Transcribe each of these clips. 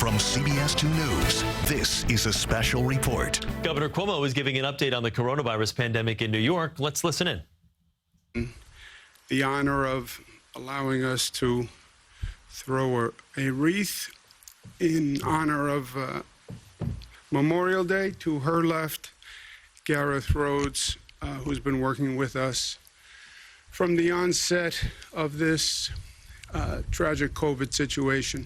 From CBS 2 News, this is a special report. Governor Cuomo is giving an update on the coronavirus pandemic in New York. Let's listen in. The honor of allowing us to throw a wreath in honor of Memorial Day. To her left, Gareth Rhodes, who's been working with us from the onset of this tragic COVID situation.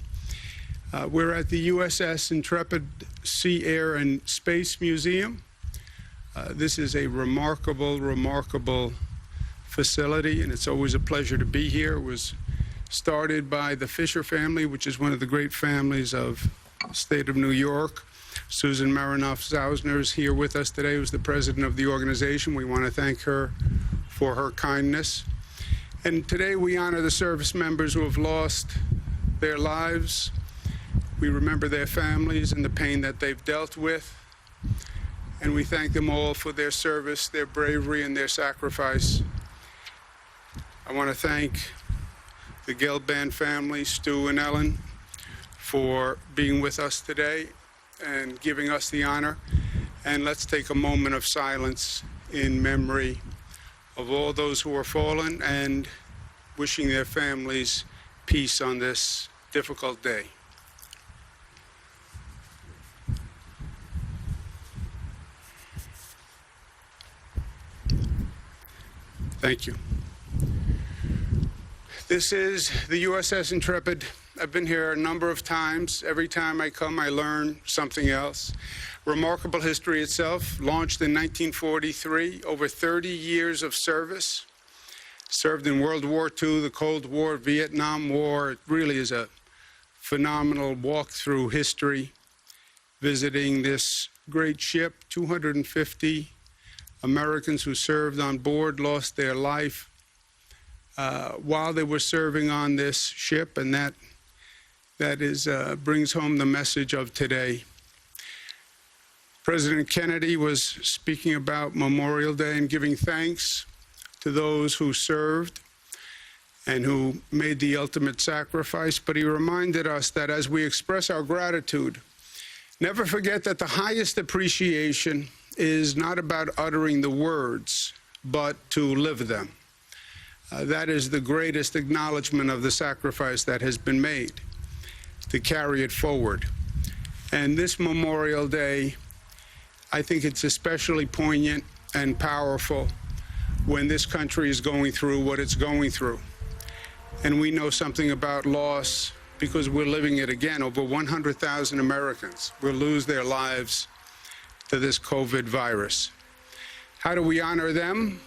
We're at the USS Intrepid Sea, Air, and Space Museum. This is a remarkable facility, and it's always a pleasure to be here. It was started by the Fisher family, which is one of the great families of the state of New York. Susan Marinoff-Zausner is here with us today, who's the president of the organization. We want to thank her for her kindness. And today we honor the service members who have lost their lives. We remember their families and the pain that they've dealt with. And we thank them all for their service, their bravery, and their sacrifice. I want to thank the Gelband family, Stu and Ellen, for being with us today and giving us the honor. And let's take a moment of silence in memory of all those who are fallen and wishing their families peace on this difficult day. Thank you. This is the USS Intrepid. I've been here a number of times. Every time I come, I learn something else. Remarkable history itself. Launched in 1943, over 30 years of service. Served in World War II, the Cold War, Vietnam War. It really is a phenomenal walk through history. Visiting this great ship, 250 Americans who served on board lost their life while they were serving on this ship, and that brings home the message of today. President Kennedy was speaking about Memorial Day and giving thanks to those who served and who made the ultimate sacrifice, but he reminded us that as we express our gratitude, never forget that the highest appreciation is not about uttering the words, but to live them. That is the greatest acknowledgement of the sacrifice that has been made, to carry it forward. And this Memorial Day, I think it's especially poignant and powerful when this country is going through what it's going through. And we know something about loss because we're living it again. Over 100,000 Americans will lose their lives to this COVID virus. How do we honor them?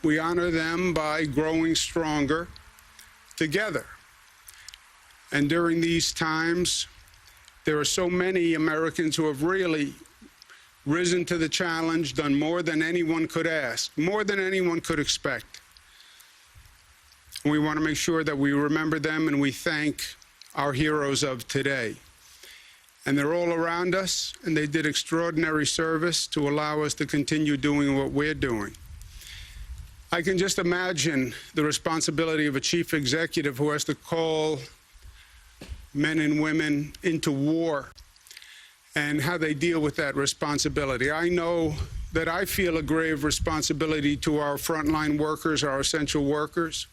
We honor them by growing stronger together. And during these times, there are so many Americans who have really risen to the challenge, done more than anyone could ask, more than anyone could expect. And we want to make sure that we remember them and we thank our heroes of today. And they're all around us, and they did extraordinary service to allow us to continue doing what we're doing. I can just imagine the responsibility of a chief executive who has to call men and women into war and how they deal with that responsibility. I know that I feel a grave responsibility to our frontline workers, our essential workers,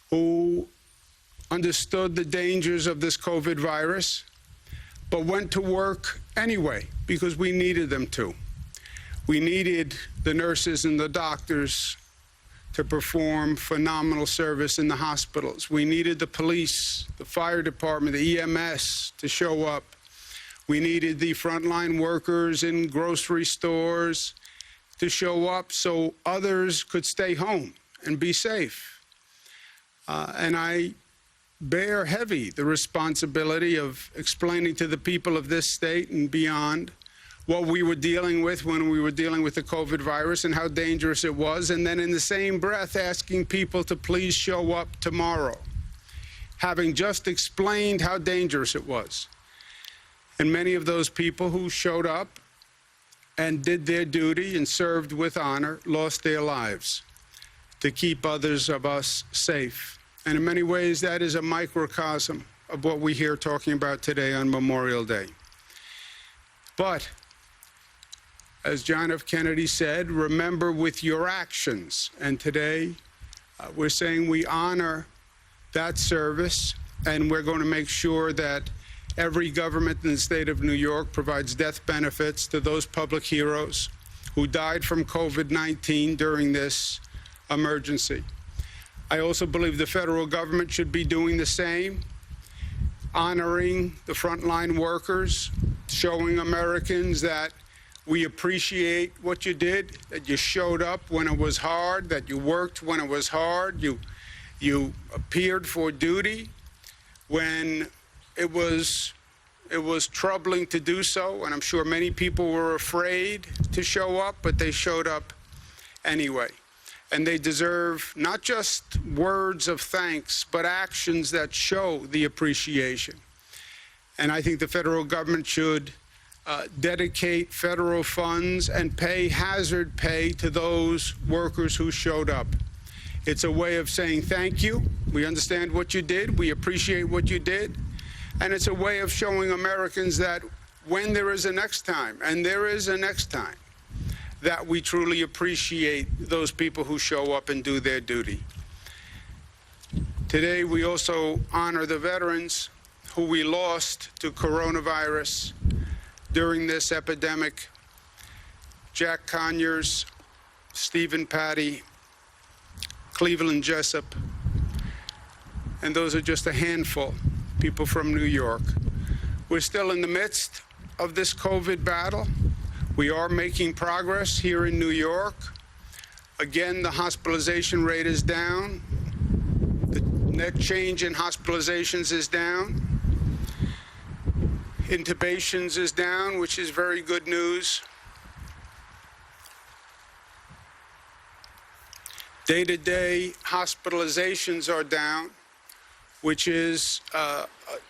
who understood the dangers of this COVID virus, but went to work anyway because we needed them to. We needed the nurses and the doctors to perform phenomenal service in the hospitals. We needed the police, the fire department, the EMS to show up. We needed the frontline workers in grocery stores to show up so others could stay home and be safe. And I bear heavy the responsibility of explaining to the people of this state and beyond what we were dealing with when we were dealing with the COVID virus and how dangerous it was, and then in the same breath asking people to please show up tomorrow, having just explained how dangerous it was. And many of those people who showed up and did their duty and served with honor lost their lives to keep others of us safe. And in many ways, that is a microcosm of what we hear talking about today on Memorial Day. But, as John F. Kennedy said, remember with your actions. And today, we're saying we honor that service, and we're going to make sure that every government in the state of New York provides death benefits to those public heroes who died from COVID-19 during this emergency. I also believe the federal government should be doing the same, honoring the frontline workers, showing Americans that we appreciate what you did, that you showed up when it was hard, that you worked when it was hard, you appeared for duty when it was troubling to do so, and I'm sure many people were afraid to show up, but they showed up anyway. And they deserve not just words of thanks, but actions that show the appreciation. And I think the federal government should dedicate federal funds and pay hazard pay to those workers who showed up. It's a way of saying thank you. We understand what you did. We appreciate what you did. And it's a way of showing Americans that when there is a next time, and there is a next time, that we truly appreciate those people who show up and do their duty. Today, we also honor the veterans who we lost to coronavirus during this epidemic. Jack Conyers, Stephen Patty, Cleveland Jessup, and those are just a handful, people from New York. We're still in the midst of this COVID battle. We are making progress here in New York. Again, the hospitalization rate is down. The net change in hospitalizations is down. Intubations is down, which is very good news. Day-to-day hospitalizations are down, which is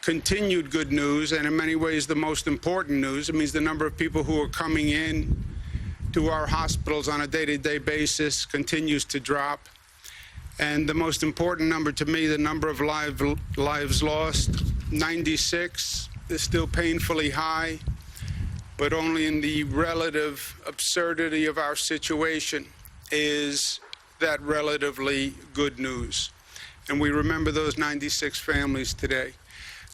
continued good news, and in many ways the most important news. It means the number of people who are coming in to our hospitals on a day-to-day basis continues to drop. And the most important number to me, the number of lives lost, 96, is still painfully high, but only in the relative absurdity of our situation is that relatively good news. And we remember those 96 families today.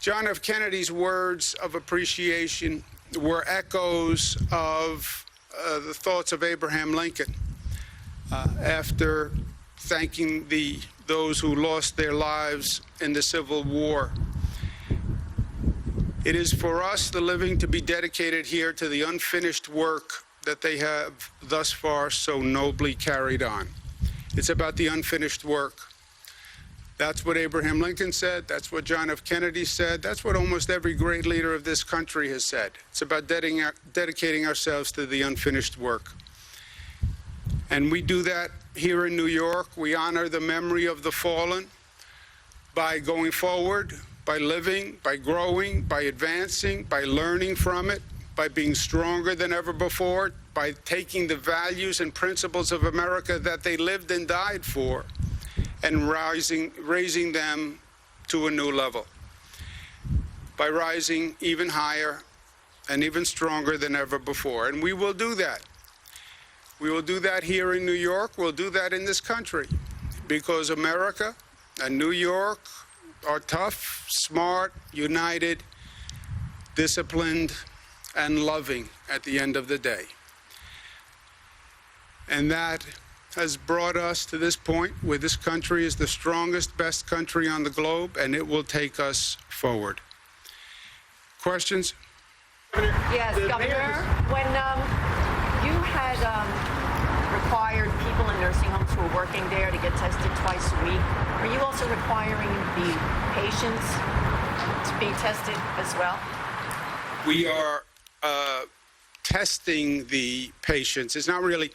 John F. Kennedy's words of appreciation were echoes of the thoughts of Abraham Lincoln after thanking those who lost their lives in the Civil War. It is for us, the living, to be dedicated here to the unfinished work that they have thus far so nobly carried on. It's about the unfinished work. That's what Abraham Lincoln said. That's what John F. Kennedy said. That's what almost every great leader of this country has said. It's about dedicating ourselves to the unfinished work. And we do that here in New York. We honor the memory of the fallen by going forward, by living, by growing, by advancing, by learning from it, by being stronger than ever before, by taking the values and principles of America that they lived and died for, and raising them to a new level, by rising even higher and even stronger than ever before. And we will do that. We will do that here in New York. We'll do that in this country, because America and New York are tough, smart, united, disciplined, and loving at the end of the day. And that has brought us to this point where this country is the strongest, best country on the globe, and it will take us forward. Questions? Yes, Governor, when you had required people in nursing homes who were working there to get tested twice a week, are you also requiring the patients to be tested as well? We are testing the patients. It's not really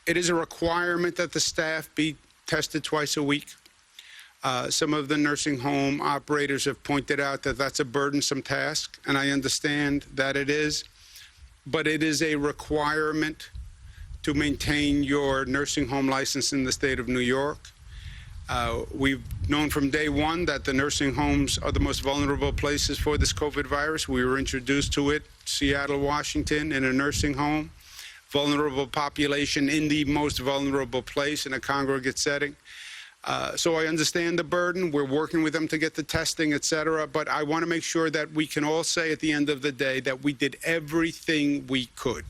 it is a requirement that the staff be tested twice a week. Some of the nursing home operators have pointed out that that's a burdensome task, and I understand that it is, but it is a requirement to maintain your nursing home license in the state of New York. We've known from day one that the nursing homes are the most vulnerable places for this COVID virus. We were introduced to it, Seattle, Washington, in a nursing home. Vulnerable population in the most vulnerable place in a congregate setting. So I understand the burden. We're working with them to get the testing, et cetera. But I want to make sure that we can all say at the end of the day that we did everything we could.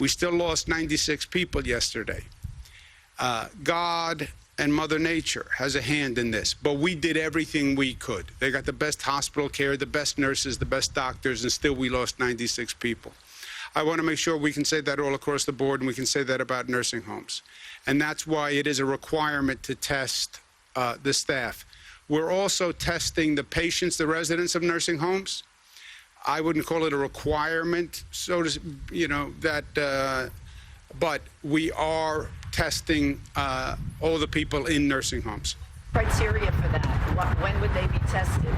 We still lost 96 people yesterday. God and Mother Nature has a hand in this, but we did everything we could. They got the best hospital care, the best nurses, the best doctors, and still we lost 96 people. I want to make sure we can say that all across the board, and we can say that about nursing homes. And that's why it is a requirement to test the staff. We're also testing the patients, the residents of nursing homes. I wouldn't call it a requirement, so to, but we are testing all the people in nursing homes. Criteria for that? When would they be tested?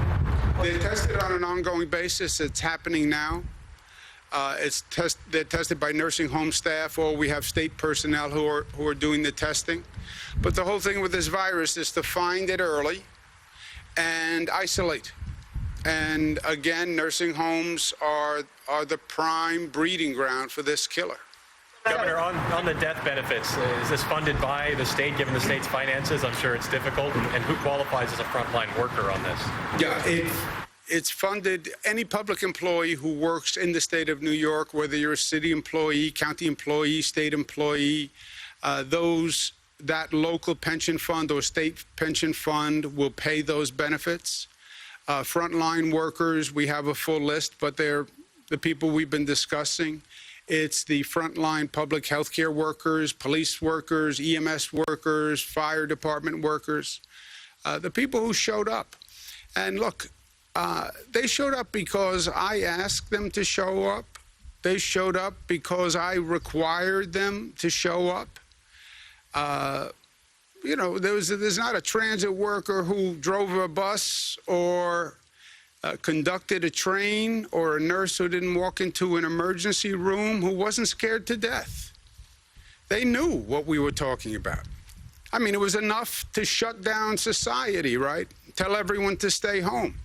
They're tested on an ongoing basis. It's happening now. They're tested by nursing home staff, or we have state personnel who are doing the testing. But the whole thing with this virus is to find it early and isolate. And again, nursing homes are the prime breeding ground for this killer. Governor, on the death benefits, is this funded by the state, given the state's finances? I'm sure it's difficult. And who qualifies as a frontline worker on this? Yeah, it's funded. Any public employee who works in the state of New York, whether you're a city employee, county employee, state employee, that local pension fund or state pension fund will pay those benefits. Frontline workers, we have a full list, but they're the people we've been discussing. It's the frontline public health care workers, police workers, EMS workers, fire department workers, the people who showed up. And look, they showed up because I asked them to show up. They showed up because I required them to show up. There's not a transit worker who drove a bus or conducted a train, or a nurse who didn't walk into an emergency room who wasn't scared to death. They knew what we were talking about. I mean, it was enough to shut down society, right? Tell everyone to stay home.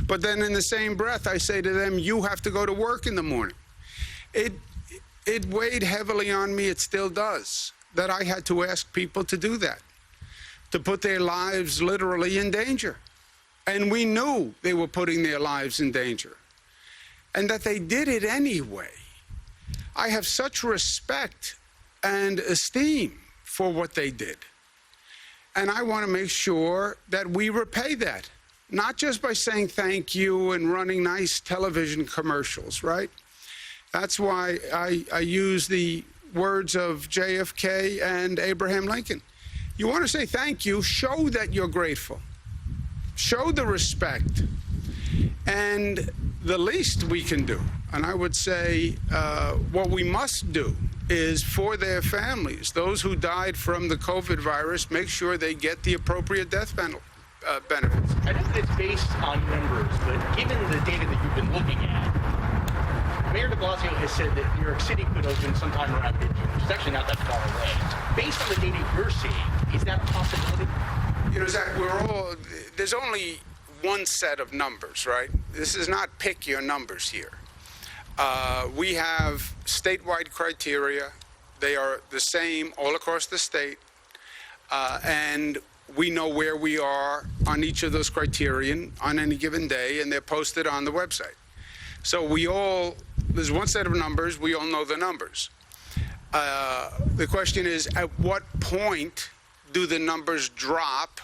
But then in the same breath, I say to them, you have to go to work in the morning. It weighed heavily on me, it still does, that I had to ask people to do that, to put their lives literally in danger. And we knew they were putting their lives in danger, and that they did it anyway. I have such respect and esteem for what they did. And I want to make sure that we repay that, not just by saying thank you and running nice television commercials, right? That's why I use the words of JFK and Abraham Lincoln. You want to say thank you, show that you're grateful. Show the respect. And the least we can do, and I would say what we must do, is for their families, those who died from the COVID virus, make sure they get the appropriate death benefits. I know that it's based on numbers, but given the data that you've been looking at, Mayor de Blasio has said that New York City could open sometime around mid-June, which is actually not that far away. Based on the data you're seeing, is that a possibility? You know, Zach, there's only one set of numbers, right? This is not pick your numbers here. We have statewide criteria. They are the same all across the state. And we know where we are on each of those criterion on any given day, and they're posted on the website. So there's one set of numbers, we all know the numbers. The question is, at what point do the numbers drop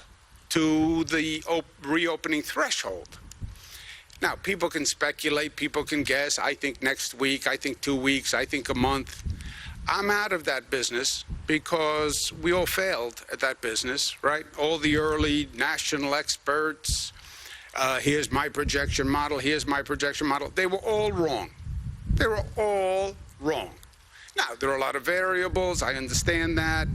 to the reopening threshold? Now, people can speculate, people can guess. I think next week, I think 2 weeks, I think a month. I'm out of that business because we all failed at that business, right? All the early national experts, here's my projection model, here's my projection model. They were all wrong. They were all wrong. Now, there are a lot of variables. I understand that.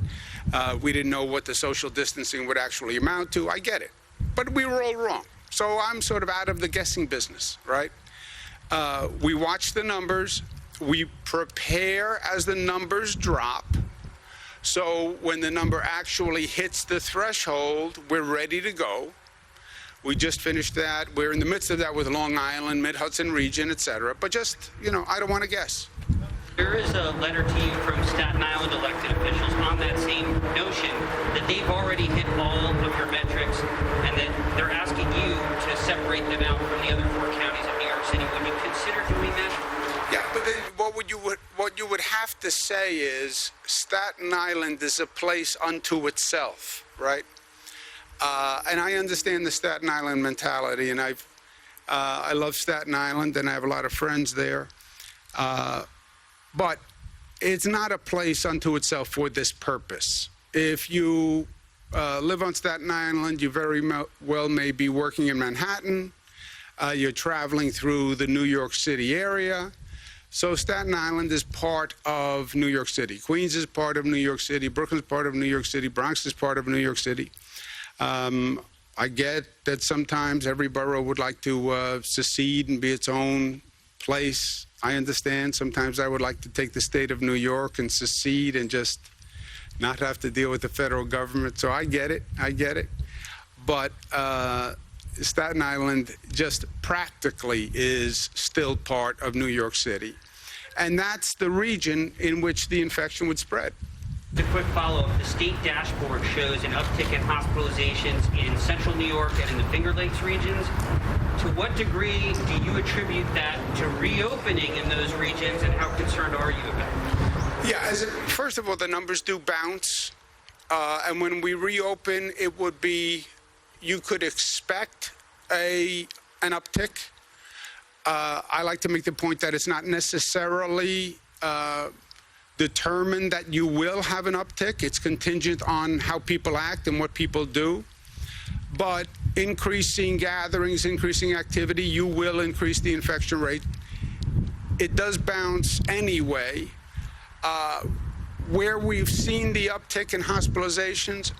We didn't know what the social distancing would actually amount to. I get it. But we were all wrong. So I'm sort of out of the guessing business, right? We watch the numbers. We prepare as the numbers drop So when the number actually hits the threshold, we're ready to go. We just finished that. We're in the midst of that with Long Island, Mid-Hudson region, et cetera. But just, I don't want to guess. There is a letter to you from Staten Island elected officials on that same notion that they've already hit all of your metrics and that they're asking you to separate them out from the other 4 counties of New York City. Would you consider doing that? Yeah, but then what you would have to say is Staten Island is a place unto itself, right? And I understand the Staten Island mentality, and I love Staten Island, and I have a lot of friends there. But it's not a place unto itself for this purpose. If you live on Staten Island, you very well may be working in Manhattan. You're traveling through the New York City area. So Staten Island is part of New York City. Queens is part of New York City. Brooklyn's part of New York City. Bronx is part of New York City. I get that sometimes every borough would like to secede and be its own place. I understand. Sometimes I would like to take the state of New York and secede and just not have to deal with the federal government. So I get it. I get it. But Staten Island just practically is still part of New York City. And that's the region in which the infection would spread. A quick follow-up. The state dashboard shows an uptick in hospitalizations in central New York and in the Finger Lakes regions. To what degree do you attribute that to reopening in those regions, and how concerned are you about it? Yeah, first of all, the numbers do bounce. And when we reopen, it would be, you could expect an uptick. I like to make the point that it's not necessarily determined that you will have an uptick. It's contingent on how people act and what people do. But increasing gatherings, increasing activity, you will increase the infection rate. It does bounce anyway. Where we've seen the uptick in hospitalizations,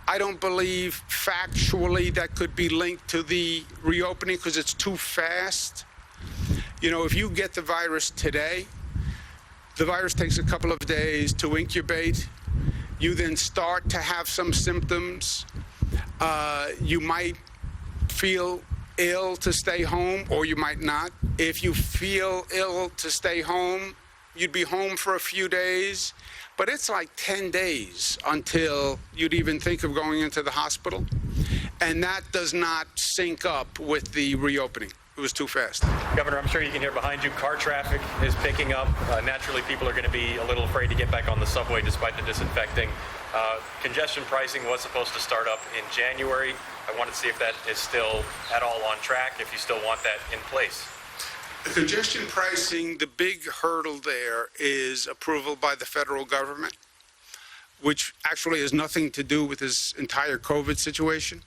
I don't believe factually that could be linked to the reopening because it's too fast. If you get the virus today, the virus takes a couple of days to incubate. You then start to have some symptoms. You might feel ill to stay home, or you might not. If you feel ill to stay home, you'd be home for a few days. But it's like 10 days until you'd even think of going into the hospital. And that does not sync up with the reopening. It was too fast. Governor, I'm sure you can hear behind you, car traffic is picking up. Naturally, people are going to be a little afraid to get back on the subway despite the disinfecting. Congestion pricing was supposed to start up in January. I wanted to see if that is still at all on track, if you still want that in place. Congestion pricing, the big hurdle there is approval by the federal government, which actually has nothing to do with this entire COVID situation.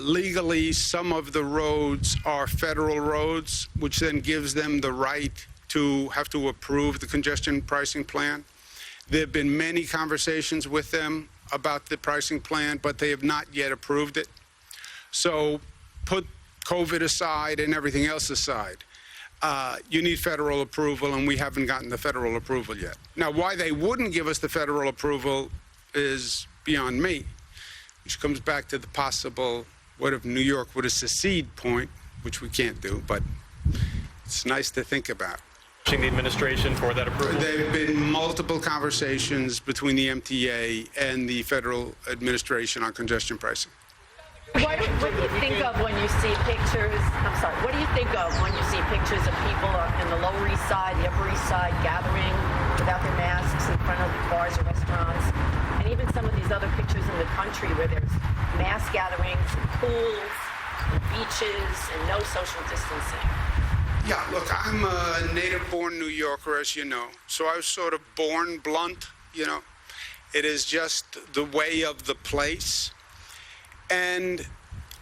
Legally, some of the roads are federal roads, which then gives them the right to have to approve the congestion pricing plan. There have been many conversations with them about the pricing plan, but they have not yet approved it. So put COVID aside and everything else aside. You need federal approval, and we haven't gotten the federal approval yet. Now, why they wouldn't give us the federal approval is beyond me, which comes back to the possible, what if New York would have secede point, which we can't do, but it's nice to think about. The administration for that approval? There have been multiple conversations between the MTA and the federal administration on congestion pricing. What do you think of when you see pictures? I'm sorry. What do you think of when you see pictures of people in the Lower East Side, the Upper East Side, gathering without their masks in front of bars or restaurants, and even some of these other pictures in the country where there's mass gatherings, and pools, and beaches, and no social distancing? Yeah, look, I'm a native-born New Yorker, as you know, so I was sort of born blunt. It is just the way of the place. And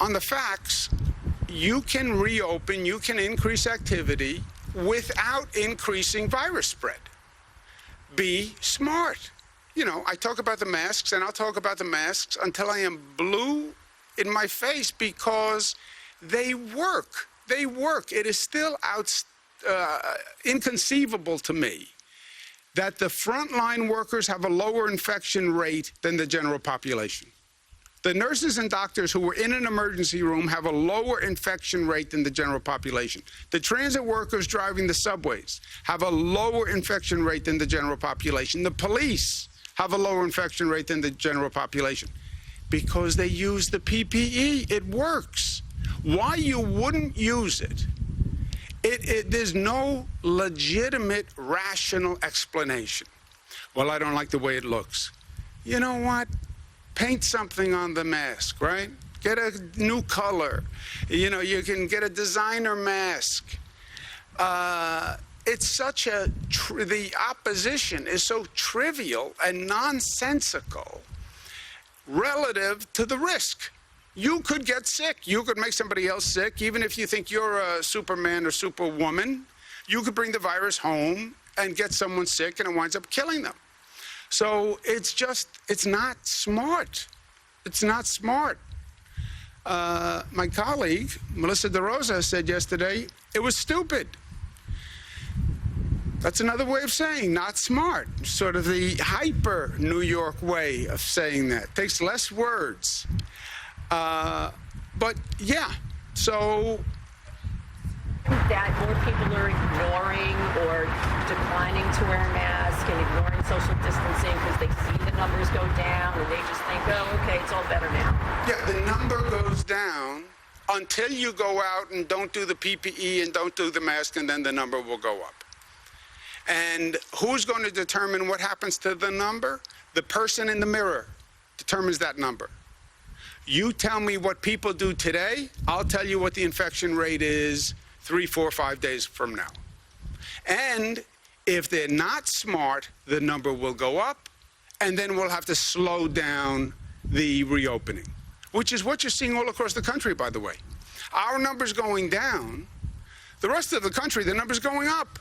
on the facts, you can reopen, you can increase activity without increasing virus spread. Be smart. I talk about the masks, and I'll talk about the masks until I am blue in my face because they work. They work. It is still inconceivable to me that the frontline workers have a lower infection rate than the general population. The nurses and doctors who were in an emergency room have a lower infection rate than the general population. The transit workers driving the subways have a lower infection rate than the general population. The police have a lower infection rate than the general population because they use the PPE. It works. Why you wouldn't use it? There's no legitimate, rational explanation. Well, I don't like the way it looks. You know what? Paint something on the mask, right? Get a new color. You know, you can get a designer mask. It's such a, the opposition is so trivial and nonsensical relative to the risk. You could get sick. You could make somebody else sick. Even if you think you're a Superman or Superwoman, you could bring the virus home and get someone sick and it winds up killing them. So it's not smart. It's not smart. My colleague, Melissa DeRosa, said yesterday, it was stupid. That's another way of saying not smart, sort of the hyper New York way of saying that. Takes less words. But yeah, so that more people are ignoring or declining to wear a mask and ignoring social distancing because they see the numbers go down and they just think, oh, okay, it's all better now. yeah, the number goes down until you go out and don't do the PPE and don't do the mask, and then the number will go up. And who's going to determine what happens to the number? The person in the mirror determines that number. You tell me what people do today, I'll tell you what the infection rate is 3, 4, 5 days from now. And if they're not smart, the number will go up, and then we'll have to slow down the reopening, which is what you're seeing all across the country, by the way. Our number's going down. The rest of the country, the number's going up.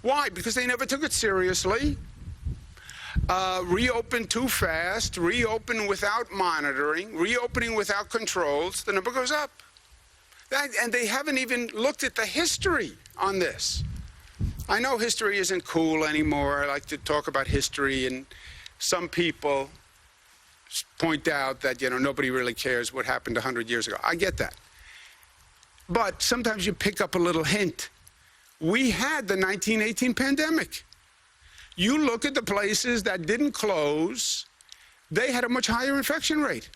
Why? Because they never took it seriously. Reopen too fast, reopen without monitoring, reopening without controls, the number goes up. And they haven't even looked at the history on this. I know history isn't cool anymore. I like to talk about history, and some people point out that, you know, nobody really cares what happened 100 years ago. I get that. But sometimes you pick up a little hint. We had the 1918 pandemic. You look at the places that didn't close, they had a much higher infection rate.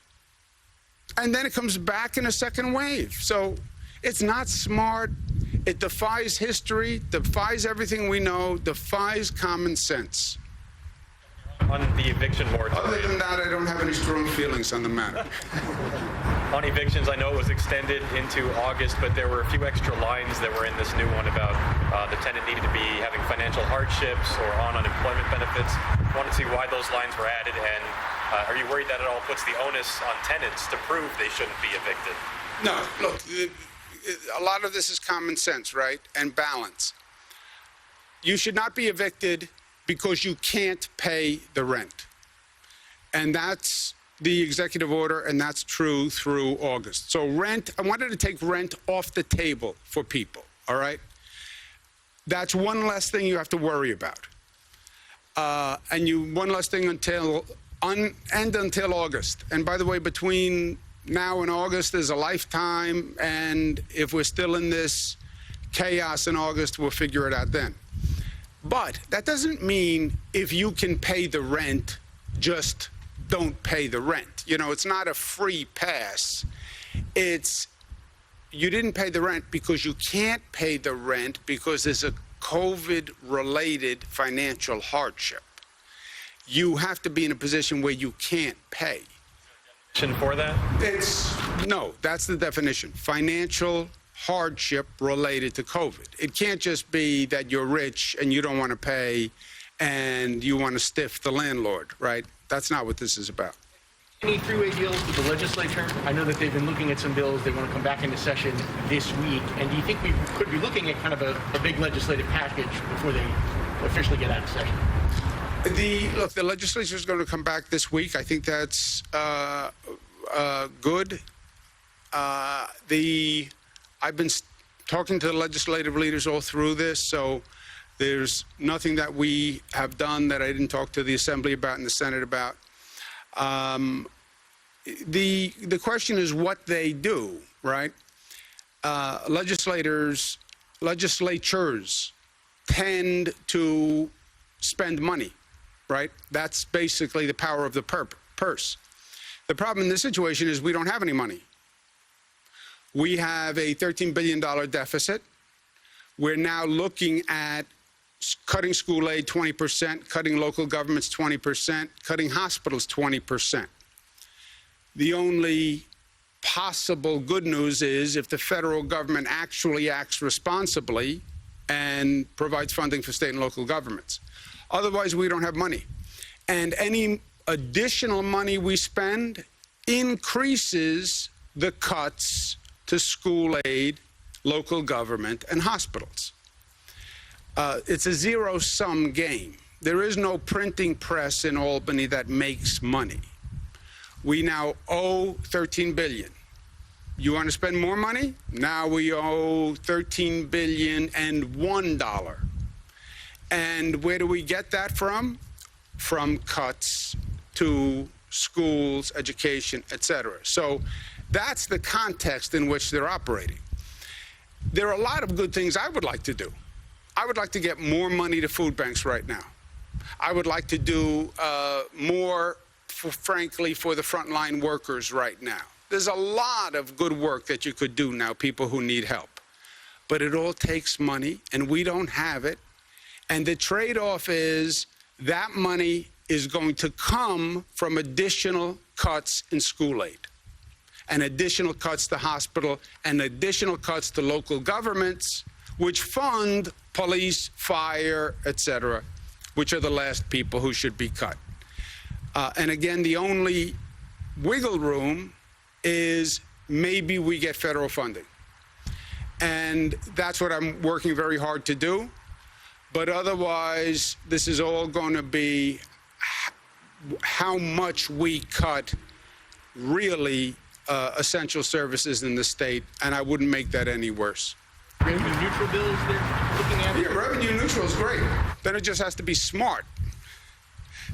And then it comes back in a second wave. So it's not smart. It defies history, defies everything we know, defies common sense. On the eviction moratorium. Other than that, I don't have any strong feelings on the matter. On evictions, I know it was extended into August, but there were a few extra lines that were in this new one about the tenant needed to be having financial hardships or on unemployment benefits. I want to see why those lines were added, and are you worried that it all puts the onus on tenants to prove they shouldn't be evicted? No, look, a lot of this is common sense, right? And balance. You should not be evicted because you can't pay the rent. And that's the executive order, and that's true through August. So rent, I wanted to take rent off the table for people, all right? That's one less thing you have to worry about. And one less thing until August. And by the way, between now and August, there's a lifetime, and if we're still in this chaos in August, we'll figure it out then. But that doesn't mean if you can pay the rent, just don't pay the rent. You know, it's not a free pass. It's you didn't pay the rent because you can't pay the rent because there's a COVID-related financial hardship. You have to be in a position where you can't pay. For that? No, that's the definition. Financial hardship related to COVID. It can't just be that you're rich and you don't want to pay and you want to stiff the landlord, right? That's not what this is about. Any three-way deals with the legislature? I know that they've been looking at some bills. They want to come back into session this week. And do you think we could be looking at kind of a big legislative package before they officially get out of session? Look, the legislature is going to come back this week. I think that's good. I've been talking to the legislative leaders all through this, so There's nothing that we have done that I didn't talk to the Assembly about and the Senate about. The question is what they do, right? Legislatures tend to spend money, right? That's basically the power of the purse. The problem in this situation is we don't have any money. We have a $13 billion deficit. We're now looking at cutting school aid 20%, cutting local governments 20%, cutting hospitals 20%. The only possible good news is if the federal government actually acts responsibly and provides funding for state and local governments. Otherwise, we don't have money. And any additional money we spend increases the cuts to school aid, local government, and hospitals. It's a zero-sum game. There is no printing press in Albany that makes money. We now owe $13 billion. You want to spend more money? Now we owe $13 billion and $1. And where do we get that from? From cuts to schools, education, et cetera. So that's the context in which they're operating. There are a lot of good things I would like to do. I would like to get more money to food banks right now. I would like to do more, frankly, for the frontline workers right now. There's a lot of good work that you could do now, people who need help. But it all takes money, and we don't have it. And the trade-off is that money is going to come from additional cuts in school aid, and additional cuts to hospital, and additional cuts to local governments, which fund police, fire, et cetera, which are the last people who should be cut. And again, the only wiggle room is maybe we get federal funding. And that's what I'm working very hard to do. But otherwise, this is all going to be how much we cut really essential services in the state, and I wouldn't make that any worse. Revenue neutral bills they're looking at? Yeah, revenue neutral is great. Then it just has to be smart.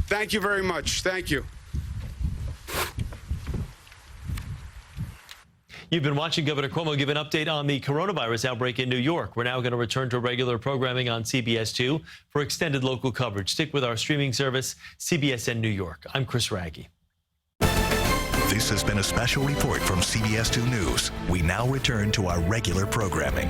Thank you very much. Thank you. You've been watching Governor Cuomo give an update on the coronavirus outbreak in New York. We're now going to return to regular programming on CBS 2 for extended local coverage. Stick with our streaming service, CBSN New York. I'm Chris Raggi. This has been a special report from CBS 2 News. We now return to our regular programming.